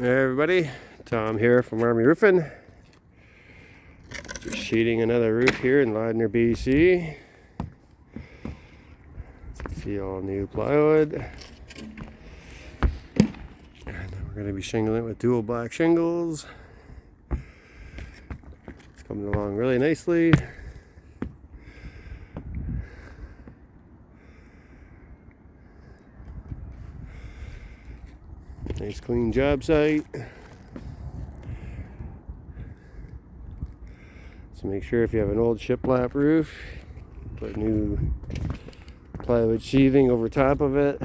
Hey everybody, Tom here from Army Roofing. Just sheeting another roof here in Ladner, BC. See all new plywood. And then we're going to be shingling it with dual black shingles. It's coming along really nicely. Nice clean job site. So make sure if you have an old shiplap roof, put new plywood sheathing over top of it.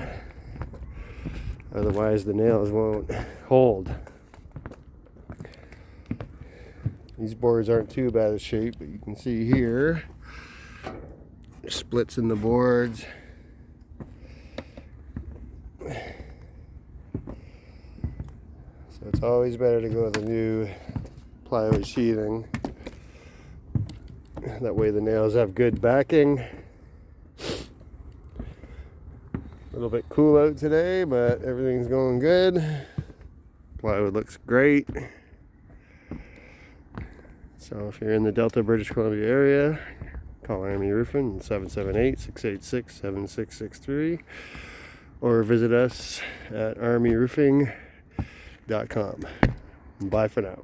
Otherwise the nails won't hold. These boards aren't too bad of shape, but you can see here there's splits in the boards. So it's always better to go with a new plywood sheathing. That way the nails have good backing. A little bit cool out today, but everything's going good. Plywood looks great. So if you're in the Delta, British Columbia area, call Army Roofing 778-686-7663 or visit us at armyroofing.com. Bye for now.